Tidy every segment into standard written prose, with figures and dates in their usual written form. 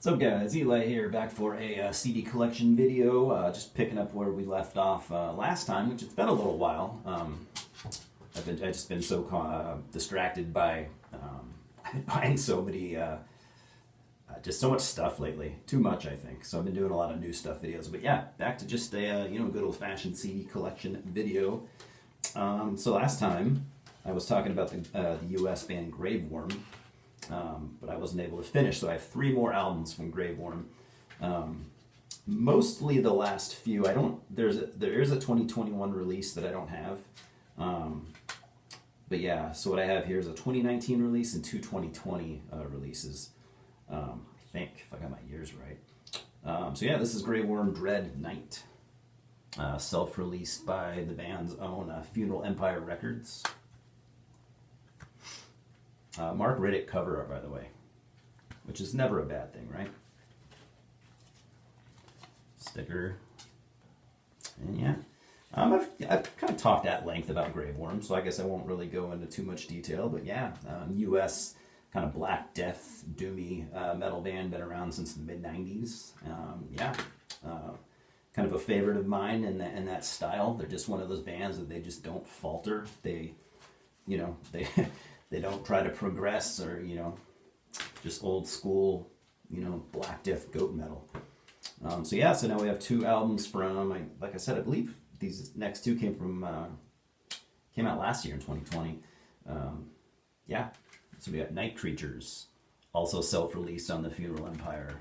What's up guys, Eli here, back for a CD collection video, just picking up where we left off last time, which it's been a little while. I've just been so distracted by I've been buying so many, just so much stuff lately, too much I think, so I've been doing a lot of new stuff videos, but yeah, back to just a good old fashioned CD collection video. So last time I was talking about the US band Graveworm. But I wasn't able to finish, so I have 3 more albums from Graveworm. Mostly the last few. There is a 2021 release that I don't have. But yeah, so what I have here is a 2019 release and 2 2020 releases. I think, if I got my years right. So yeah, this is Graveworm Dreadnight. Self-released by the band's own Funeral Empire Records. Mark Riddick cover art, by the way, which is never a bad thing, right? Sticker, and yeah, I've kind of talked at length about Graveworm, so I guess I won't really go into too much detail. But yeah, U.S. kind of Black Death, doomy metal band, been around since the mid '90s. Yeah, kind of a favorite of mine in that style. They're just one of those bands that they just don't falter. They They don't try to progress or, just old school, Black Death goat metal. So yeah, so now we have 2 albums from, like I said, I believe these next 2 came out last year in 2020. Yeah, so we got Night Creatures, also self-released on the Funeral Empire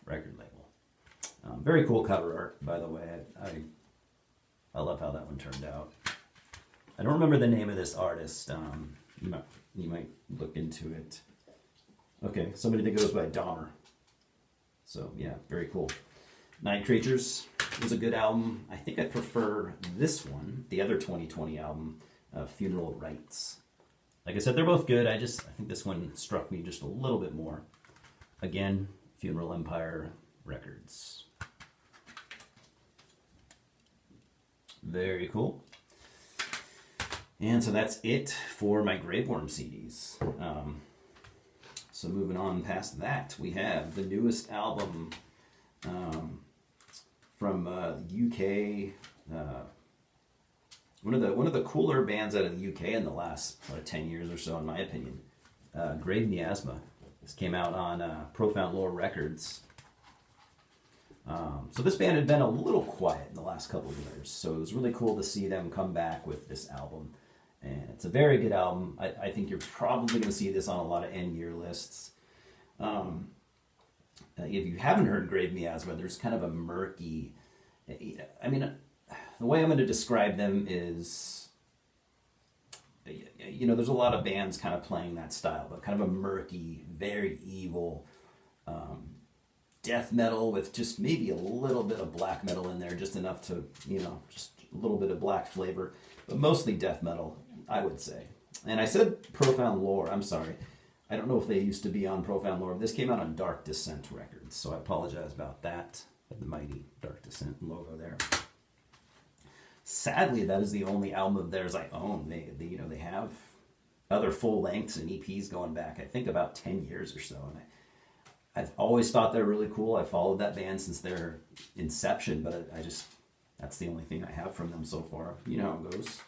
record label. Very cool cover art, by the way. I love how that one turned out. I don't remember the name of this artist. You might look into it. Okay, somebody that goes by Dahmer. So yeah, very cool. Night Creatures was a good album. I think I prefer this one, the other 2020 album, Funeral Rites. Like I said, they're both good. I think this one struck me just a little bit more. Again, Funeral Empire Records. Very cool. And so that's it for my Graveworm CDs. So moving on past that, we have the newest album from the UK. One of the cooler bands out of the UK in the last 10 years or so, in my opinion. Grave Miasma. This came out on Profound Lore Records. So this band had been a little quiet in the last couple of years, so it was really cool to see them come back with this album. And it's a very good album. I think you're probably going to see this on a lot of end-year lists. If you haven't heard Grave Miasma, there's kind of a murky... the way I'm going to describe them is... there's a lot of bands kind of playing that style, but kind of a murky, very evil... death metal with just maybe a little bit of black metal in there, just enough to, just a little bit of black flavor, but mostly death metal, I would say. And I said Profound Lore, I'm sorry. I don't know if they used to be on Profound Lore. This came out on Dark Descent Records, so I apologize about that. The mighty Dark Descent logo there. Sadly, that is the only album of theirs I own. They have other full lengths and EPs going back, I think, about 10 years or so, and I've always thought they're really cool. I followed that band since their inception, but that's the only thing I have from them so far. You know how it goes.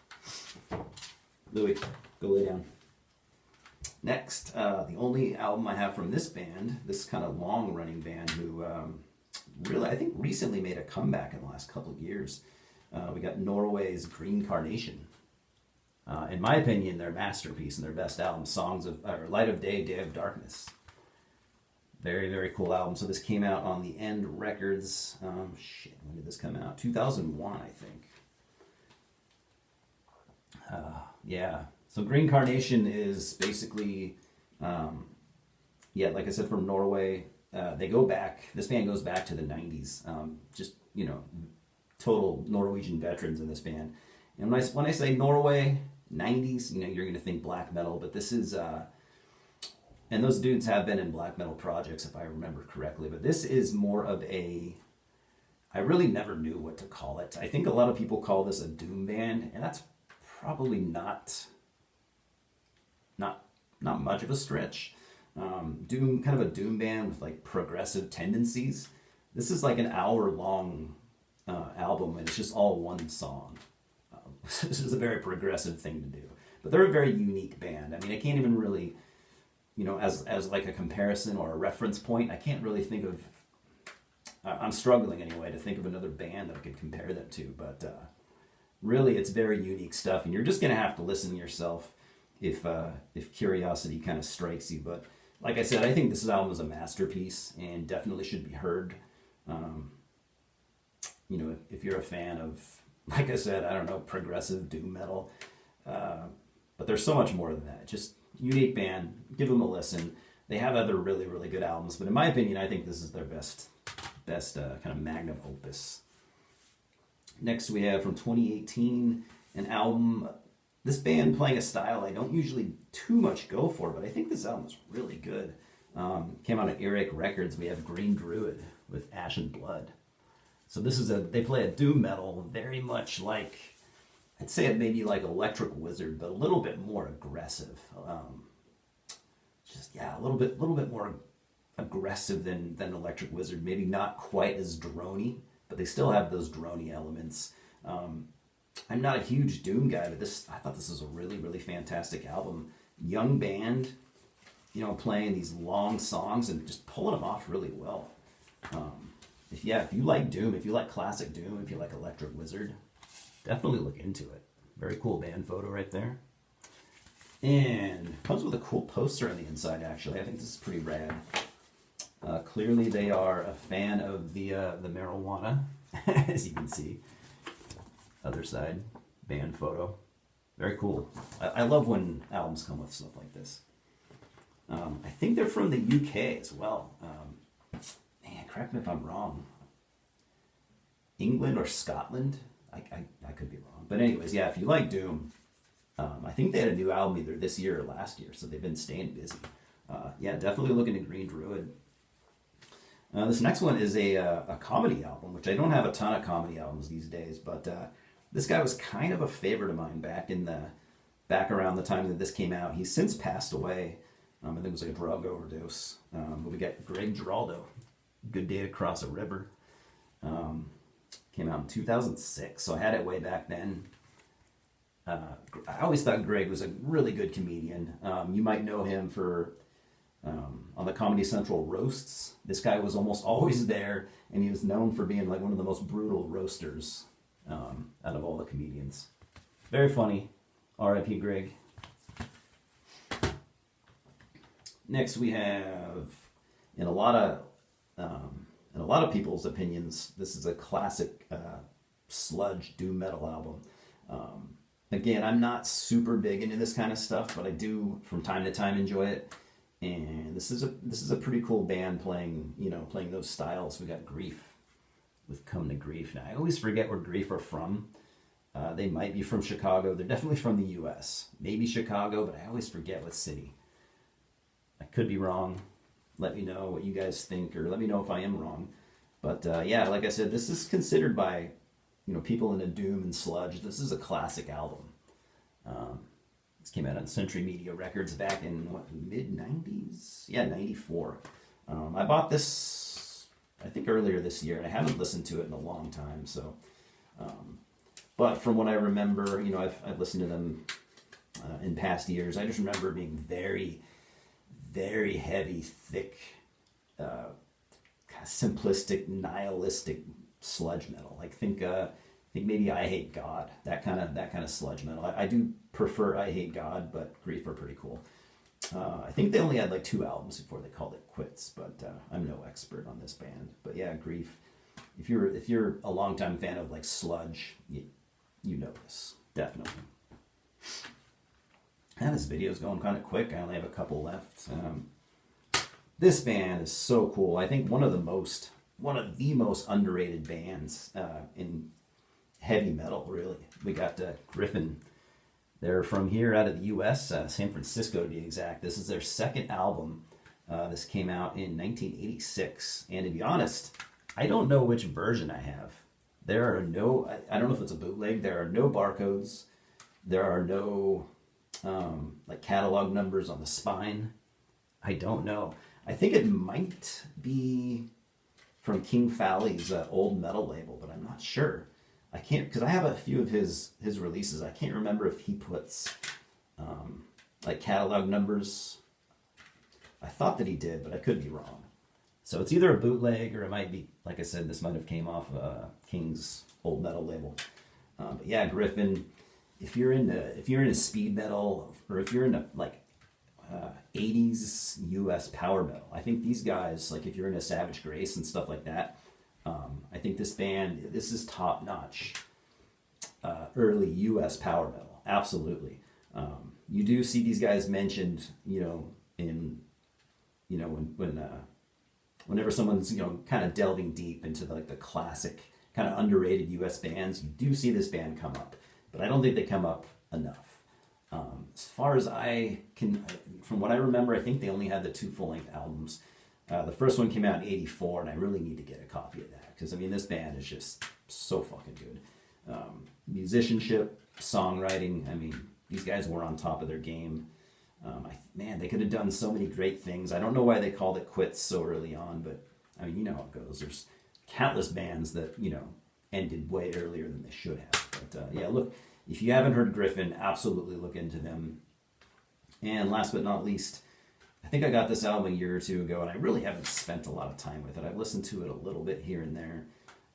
Louis, go lay down. Next, the only album I have from this band, this kind of long-running band who really, I think, recently made a comeback in the last couple of years. We got Norway's Green Carnation. In my opinion, their masterpiece and their best album, Light of Day, Day of Darkness. Very, very cool album. So this came out on the End Records. When did this come out? 2001, I think. Yeah. So Green Carnation is basically, like I said, from Norway. They go back. This band goes back to the 90s. Total Norwegian veterans in this band. And when I say Norway 90s, you're going to think black metal, but this is. And those dudes have been in black metal projects, if I remember correctly. But this is more of I really never knew what to call it. I think a lot of people call this a doom band, and that's probably not much of a stretch. Doom, kind of a doom band with like progressive tendencies. This is like an hour-long album, and it's just all one song. This is a very progressive thing to do, but they're a very unique band. I mean, I can't even really, as like a comparison or a reference point, I can't really think of. I'm struggling anyway to think of another band that I could compare them to, but really, it's very unique stuff, and you're just gonna have to listen yourself if curiosity kind of strikes you. But like I said, I think this album is a masterpiece and definitely should be heard. If you're a fan of, like I said, I don't know, progressive doom metal, but there's so much more than that. Just unique band. Give them a listen. They have other really, really good albums, but in my opinion, I think this is their best kind of magnum opus. Next, we have from 2018 an album. This band playing a style I don't usually too much go for, but I think this album is really good. Came out on Earache Records. We have Green Druid with Ash and Blood. So they play a doom metal very much like, I'd say it maybe like Electric Wizard, but a little bit more aggressive. A little bit more aggressive than Electric Wizard. Maybe not quite as drony, but they still have those drony elements. I'm not a huge doom guy, but I thought this was a really, really fantastic album. Young band, playing these long songs and just pulling them off really well. If you like doom, if you like classic doom, if you like Electric Wizard, definitely look into it. Very cool band photo right there. And comes with a cool poster on the inside, actually. I think this is pretty rad. Clearly they are a fan of the marijuana, as you can see. Other side, band photo. Very cool. I love when albums come with stuff like this. I think they're from the UK as well. Correct me if I'm wrong. England or Scotland? I could be wrong. But anyways, yeah, if you like doom, I think they had a new album either this year or last year, so they've been staying busy. Definitely look into Green Druid. This next one is a comedy album, which I don't have a ton of comedy albums these days, but this guy was kind of a favorite of mine back around the time that this came out. He's since passed away. I think it was like a drug overdose. But we got Greg Giraldo, Good Day to Cross a River. Came out in 2006, so I had it way back then. I always thought Greg was a really good comedian. You might know him for on the Comedy Central roasts. This guy was almost always there, and he was known for being like one of the most brutal roasters out of all the comedians. Very funny. R.I.P. Greg. Next, we have in a lot of people's opinions, this is a classic sludge doom metal album. Again, I'm not super big into this kind of stuff, but I do from time to time enjoy it. And this is a pretty cool band playing those styles. We got Grief with Come to Grief. Now I always forget where Grief are from. They might be from Chicago. They're definitely from the U.S. Maybe Chicago, but I always forget what city. I could be wrong. Let me know what you guys think, or let me know if I am wrong. But like I said, this is considered by people into doom and sludge. This is a classic album. This came out on Century Media Records back in mid-90s? Yeah, 94. I bought this, I think, earlier this year, and I haven't listened to it in a long time. So, but from what I remember, I've listened to them in past years. I just remember it being very, very heavy, thick, kind of simplistic, nihilistic sludge metal. Like think maybe I Hate God, that kind of sludge metal. I do prefer I Hate God, but Grief are pretty cool. I think they only had like 2 albums before they called it quits, but I'm no expert on this band. But yeah, Grief. If you're a longtime fan of like sludge, you know this definitely. And this video is going kind of quick. I only have a couple left. This band is so cool. I think one of the most underrated bands in heavy metal, really. We got Griffin. They're from here out of the U.S., San Francisco to be exact. This is their second album. This came out in 1986. And to be honest, I don't know which version I have. There are no, I don't know if it's a bootleg. There are no barcodes. There are no like catalog numbers on the spine. I don't know. I think it might be from King Falley's old metal label, but I'm not sure. I can't, because I have a few of his releases. I can't remember if he puts like catalog numbers. I thought that he did, but I could be wrong. So it's either a bootleg or it might be, like I said, this might have came off King's old metal label. But yeah, Griffin. If you're into speed metal, or if you're into like 80s US power metal, I think these guys, like if you're into Savage Grace and stuff like that, I think this is top notch early US power metal. Absolutely. You do see these guys mentioned, whenever someone's kind of delving deep into the classic kind of underrated US bands, you do see this band come up, but I don't think they come up enough. As far as from what I remember, I think they only had the 2 full-length albums. The first one came out in '84, and I really need to get a copy of that, because this band is just so fucking good. Musicianship, songwriting, these guys were on top of their game. They could have done so many great things. I don't know why they called it quits so early on, but you know how it goes. There's countless bands that ended way earlier than they should have. But yeah, look, if you haven't heard Griffin, absolutely look into them. And last but not least, I think I got this album a year or two ago, and I really haven't spent a lot of time with it. I've listened to it a little bit here and there,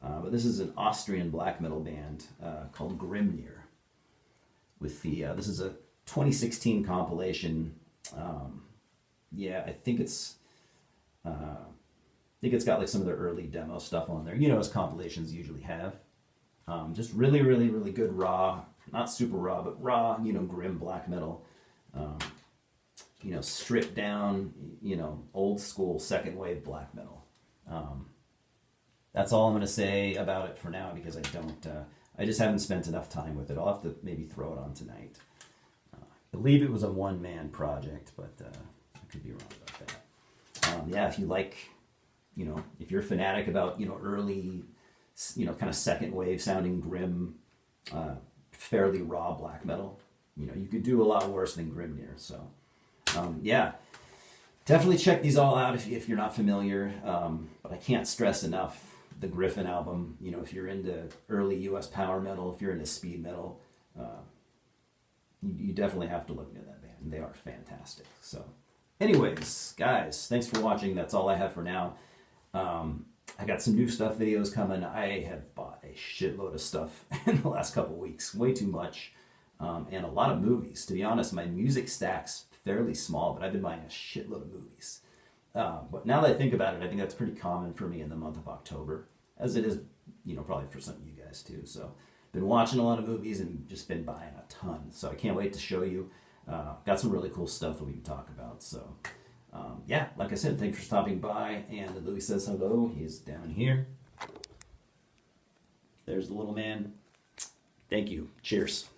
but this is an Austrian black metal band called Grimnir. This is a 2016 compilation. I think it's got like some of their early demo stuff on there. As compilations usually have. Just really, really, really good raw, not super raw, but raw, grim black metal. Stripped down, old school second wave black metal. That's all I'm going to say about it for now, because I just haven't spent enough time with it. I'll have to maybe throw it on tonight. I believe it was a one-man project, but I could be wrong about that. If you like, if you're a fanatic about, early, kind of second wave sounding grim, fairly raw black metal, you could do a lot worse than Grimnir. So, definitely check these all out if you're not familiar. But I can't stress enough the Griffin album. If you're into early US power metal, if you're into speed metal, you definitely have to look into that band. They are fantastic. So, anyways, guys, thanks for watching. That's all I have for now. I got some new stuff videos coming. I have bought a shitload of stuff in the last couple weeks. Way too much. And a lot of movies. To be honest, my music stack's fairly small, but I've been buying a shitload of movies. But now that I think about it, I think that's pretty common for me in the month of October, as it is, probably for some of you guys too. So, been watching a lot of movies and just been buying a ton. So I can't wait to show you. Got some really cool stuff that we can talk about. So, like I said, thanks for stopping by. And Louis says hello. He's down here. There's the little man. Thank you. Cheers.